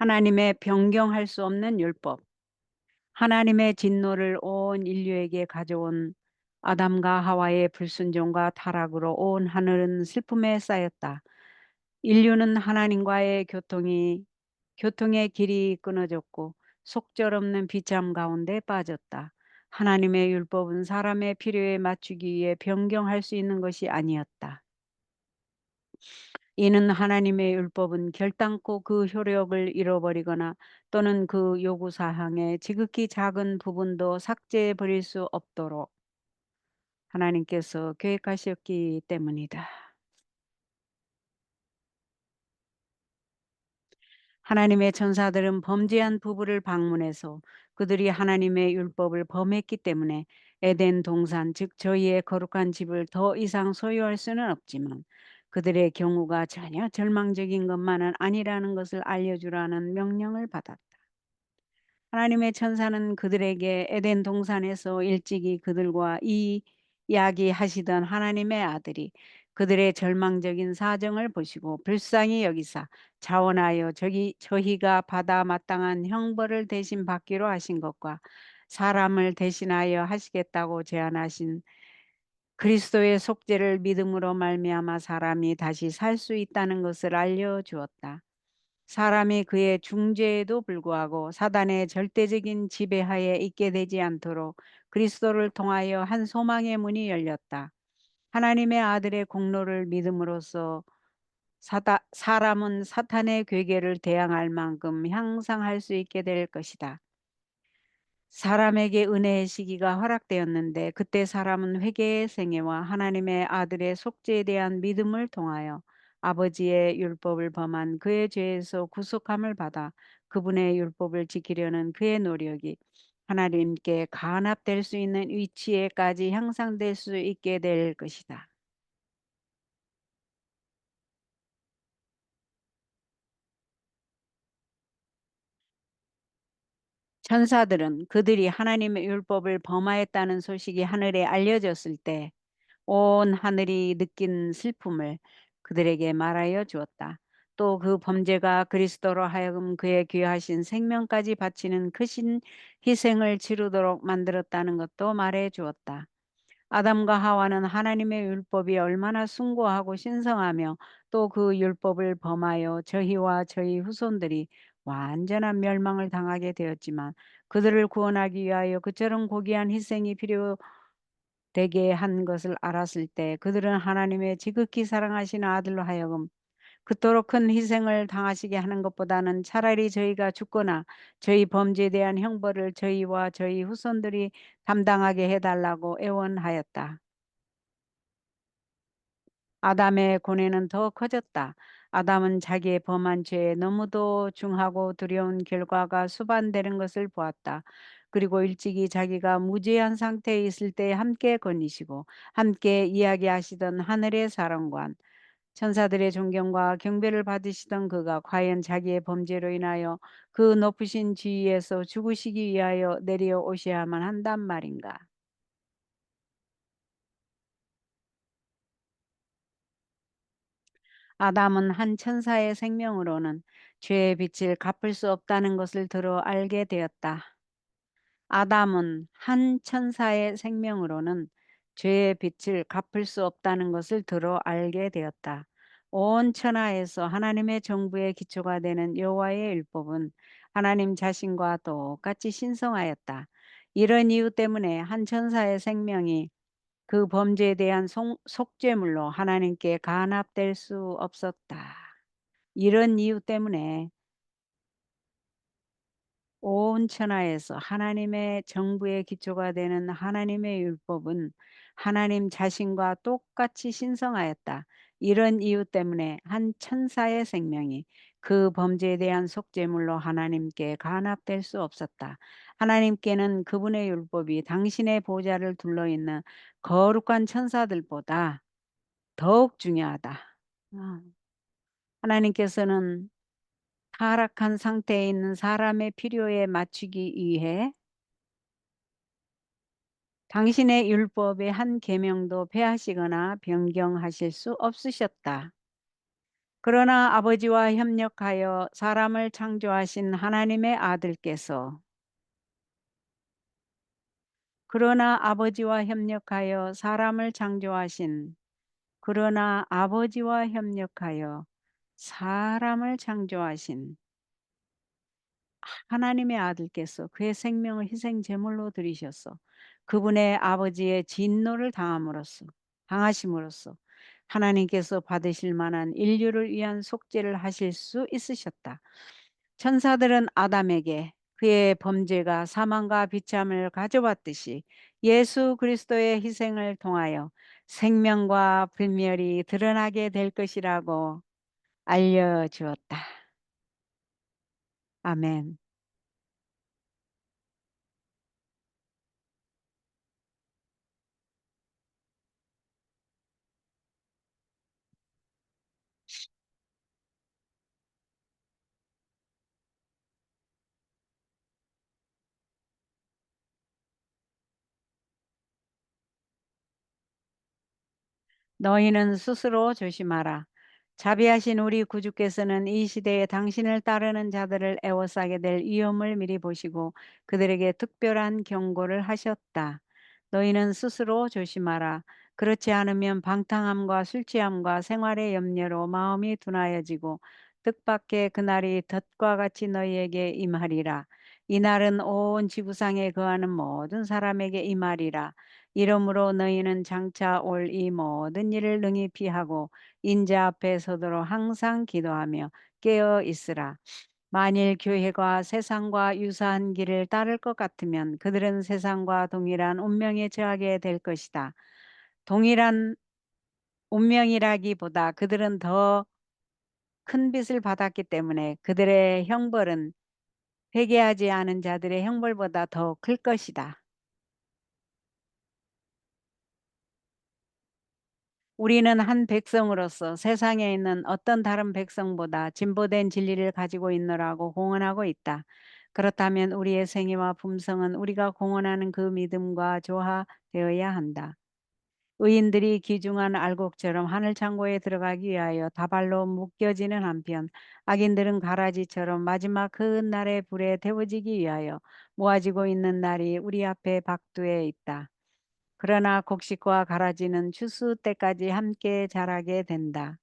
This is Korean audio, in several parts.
하나님의 변경할 수 없는 율법. 하나님의 진노를 온 인류에게 가져온 아담과 하와의 불순종과 타락으로 온 하늘은 슬픔에 쌓였다. 인류는 하나님과의 교통의 길이 끊어졌고 속절없는 비참 가운데 빠졌다. 하나님의 율법은 사람의 필요에 맞추기 위해 변경할 수 있는 것이 아니었다. 이는 하나님의 율법은 결단코 그 효력을 잃어버리거나 또는 그 요구사항의 지극히 작은 부분도 삭제해 버릴 수 없도록 하나님께서 계획하셨기 때문이다. 하나님의 천사들은 범죄한 부부를 방문해서 그들이 하나님의 율법을 범했기 때문에 에덴 동산 즉 저희의 거룩한 집을 더 이상 소유할 수는 없지만 그들의 경우가 전혀 절망적인 것만은 아니라는 것을 알려주라는 명령을 받았다. 하나님의 천사는 그들에게 에덴 동산에서 일찍이 그들과 이야기하시던 하나님의 아들이 그들의 절망적인 사정을 보시고 불쌍히 여기사 자원하여 저희가 받아 마땅한 형벌을 대신 받기로 하신 것과 사람을 대신하여 하시겠다고 제안하신 그리스도의 속죄를 믿음으로 말미암아 사람이 다시 살 수 있다는 것을 알려주었다. 사람이 그의 중죄에도 불구하고 사단의 절대적인 지배하에 있게 되지 않도록 그리스도를 통하여 한 소망의 문이 열렸다. 하나님의 아들의 공로를 믿음으로써 사람은 사탄의 괴계를 대항할 만큼 향상할 수 있게 될 것이다. 사람에게 은혜의 시기가 허락되었는데 그때 사람은 회개의 생애와 하나님의 아들의 속죄에 대한 믿음을 통하여 아버지의 율법을 범한 그의 죄에서 구속함을 받아 그분의 율법을 지키려는 그의 노력이 하나님께 간합될 수 있는 위치에까지 향상될 수 있게 될 것이다. 천사들은 그들이 하나님의 율법을 범하였다는 소식이 하늘에 알려졌을 때 온 하늘이 느낀 슬픔을 그들에게 말하여 주었다. 또 그 범죄가 그리스도로 하여금 그의 귀하신 생명까지 바치는 크신 희생을 치르도록 만들었다는 것도 말해 주었다. 아담과 하와는 하나님의 율법이 얼마나 숭고하고 신성하며 또 그 율법을 범하여 저희와 저희 후손들이 완전한 멸망을 당하게 되었지만 그들을 구원하기 위하여 그처럼 고귀한 희생이 필요되게 한 것을 알았을 때 그들은 하나님의 지극히 사랑하시는 아들로 하여금 그토록 큰 희생을 당하시게 하는 것보다는 차라리 저희가 죽거나 저희 범죄에 대한 형벌을 저희와 저희 후손들이 담당하게 해달라고 애원하였다. 아담의 고뇌는 더 커졌다. 아담은 자기의 범한 죄에 너무도 중하고 두려운 결과가 수반되는 것을 보았다. 그리고 일찍이 자기가 무죄한 상태에 있을 때 함께 거니시고 함께 이야기하시던 하늘의 사령관, 천사들의 존경과 경배를 받으시던 그가 과연 자기의 범죄로 인하여 그 높으신 지위에서 죽으시기 위하여 내려오셔야만 한단 말인가? 아담은 한 천사의 생명으로는 죄의 빚을 갚을 수 없다는 것을 들어 알게 되었다. 아담은 한 천사의 생명으로는 죄의 빚을 갚을 수 없다는 것을 들어 알게 되었다. 온 천하에서 하나님의 정부의 기초가 되는 여호와의 율법은 하나님 자신과 똑같이 신성하였다. 이런 이유 때문에 한 천사의 생명이 그 범죄에 대한 속죄물로 하나님께 간합될 수 없었다. 이런 이유 때문에 온 천하에서 하나님의 정부의 기초가 되는 하나님의 율법은 하나님 자신과 똑같이 신성하였다. 이런 이유 때문에 한 천사의 생명이 그 범죄에 대한 속죄물로 하나님께 간합될 수 없었다. 하나님께는 그분의 율법이 당신의 보좌를 둘러있는 거룩한 천사들보다 더욱 중요하다. 아, 하나님께서는 타락한 상태에 있는 사람의 필요에 맞추기 위해 당신의 율법의 한 계명도 폐하시거나 변경하실 수 없으셨다. 그러나 아버지와 협력하여 사람을 창조하신 하나님의 아들께서 그러나 아버지와 협력하여 사람을 창조하신 그러나 아버지와 협력하여 사람을 창조하신 하나님의 아들께서 그의 생명을 희생 제물로 드리셔서 그분의 아버지의 진노를 당하심으로써 하나님께서 받으실 만한 인류를 위한 속죄를 하실 수 있으셨다. 천사들은 아담에게 그의 범죄가 사망과 비참을 가져왔듯이 예수 그리스도의 희생을 통하여 생명과 불멸이 드러나게 될 것이라고 알려주었다. 아멘. 너희는 스스로 조심하라. 자비하신 우리 구주께서는 이 시대에 당신을 따르는 자들을 애워싸게 될 위험을 미리 보시고 그들에게 특별한 경고를 하셨다. 너희는 스스로 조심하라. 그렇지 않으면 방탕함과 술 취함과 생활의 염려로 마음이 둔하여지고 뜻밖의 그날이 덫과 같이 너희에게 임하리라. 이날은 온 지구상에 거하는 모든 사람에게 임하리라. 이러므로 너희는 장차 올 이 모든 일을 능히 피하고 인자 앞에 서도록 항상 기도하며 깨어 있으라. 만일 교회가 세상과 유사한 길을 따를 것 같으면 그들은 세상과 동일한 운명에 처하게 될 것이다. 동일한 운명이라기보다 그들은 더 큰 빚을 받았기 때문에 그들의 형벌은 회개하지 않은 자들의 형벌보다 더 클 것이다. 우리는 한 백성으로서 세상에 있는 어떤 다른 백성보다 진보된 진리를 가지고 있노라고 공언하고 있다. 그렇다면 우리의 생애와 품성은 우리가 공언하는 그 믿음과 조화되어야 한다. 의인들이 귀중한 알곡처럼 하늘 창고에 들어가기 위하여 다발로 묶여지는 한편 악인들은 가라지처럼 마지막 그 날의 불에 태워지기 위하여 모아지고 있는 날이 우리 앞에 박두에 있다. 그러나 곡식과 가라지는 추수 때까지 함께 자라게 된다.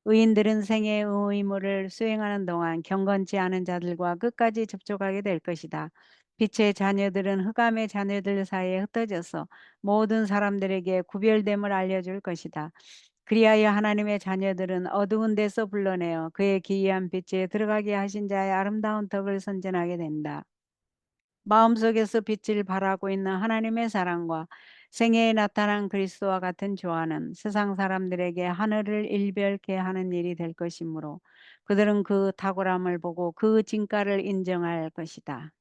의인들은 생의 의무를 수행하는 동안 경건치 않은 자들과 끝까지 접촉하게 될 것이다. 빛의 자녀들은 흑암의 자녀들 사이에 흩어져서 모든 사람들에게 구별됨을 알려줄 것이다. 그리하여 하나님의 자녀들은 어두운 데서 불러내어 그의 기이한 빛에 들어가게 하신 자의 아름다운 덕을 선전하게 된다. 마음속에서 빛을 발하고 있는 하나님의 사랑과 생애에 나타난 그리스도와 같은 조화는 세상 사람들에게 하늘을 일별케 하는 일이 될 것이므로 그들은 그 탁월함을 보고 그 진가를 인정할 것이다.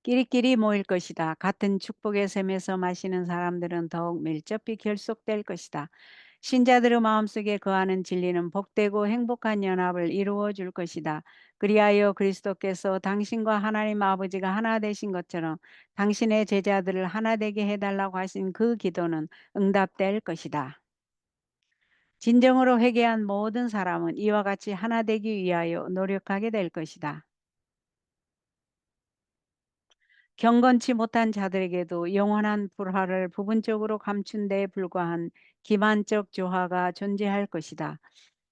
끼리끼리 모일 것이다. 같은 축복의 샘에서 마시는 사람들은 더욱 밀접히 결속될 것이다. 신자들의 마음속에 거하는 진리는 복되고 행복한 연합을 이루어 줄 것이다. 그리하여 그리스도께서 당신과 하나님 아버지가 하나 되신 것처럼 당신의 제자들을 하나 되게 해달라고 하신 그 기도는 응답될 것이다. 진정으로 회개한 모든 사람은 이와 같이 하나 되기 위하여 노력하게 될 것이다. 경건치 못한 자들에게도 영원한 불화를 부분적으로 감춘 데에 불과한 기만적 조화가 존재할 것이다.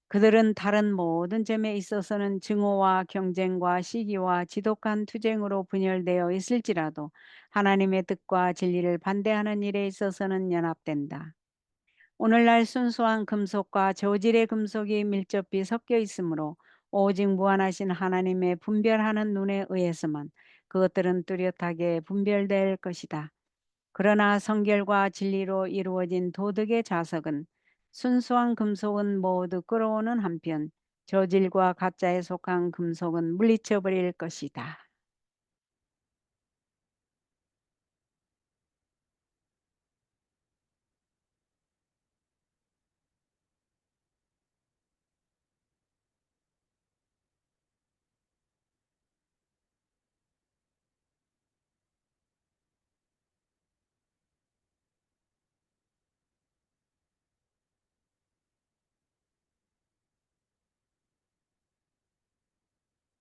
그들은 다른 모든 점에 있어서는 증오와 경쟁과 시기와 지독한 투쟁으로 분열되어 있을지라도 하나님의 뜻과 진리를 반대하는 일에 있어서는 연합된다. 오늘날 순수한 금속과 저질의 금속이 밀접히 섞여 있으므로 오직 무한하신 하나님의 분별하는 눈에 의해서만 그것들은 뚜렷하게 분별될 것이다. 그러나 성결과 진리로 이루어진 도덕의 자석은 순수한 금속은 모두 끌어오는 한편 저질과 가짜에 속한 금속은 물리쳐 버릴 것이다.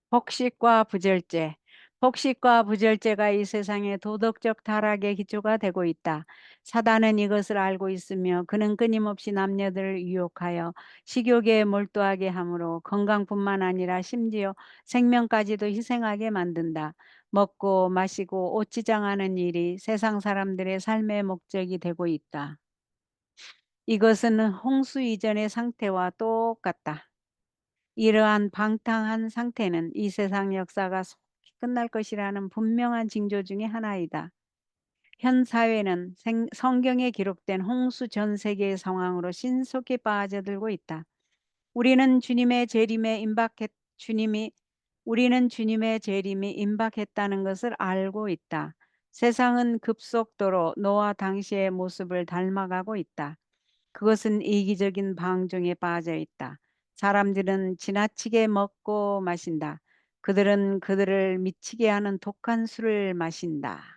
폭식과 부절제. 폭식과 부절제가 이 세상의 도덕적 타락의 기초가 되고 있다. 사단은 이것을 알고 있으며 그는 끊임없이 남녀들을 유혹하여 식욕에 몰두하게 하므로 건강뿐만 아니라 심지어 생명까지도 희생하게 만든다. 먹고 마시고 옷지장하는 일이 세상 사람들의 삶의 목적이 되고 있다. 이것은 홍수 이전의 상태와 똑같다. 이러한 방탕한 상태는 이 세상 역사가 속히 끝날 것이라는 분명한 징조 중의 하나이다. 현 사회는 성경에 기록된 홍수 전 세계의 상황으로 신속히 빠져들고 있다. 우리는 주님의 재림에 임박했 주님이 우리는 주님의 재림이 임박했다는 것을 알고 있다. 세상은 급속도로 노아 당시의 모습을 닮아가고 있다. 그것은 이기적인 방종에 빠져 있다. 사람들은 지나치게 먹고 마신다. 그들은 그들을 미치게 하는 독한 술을 마신다.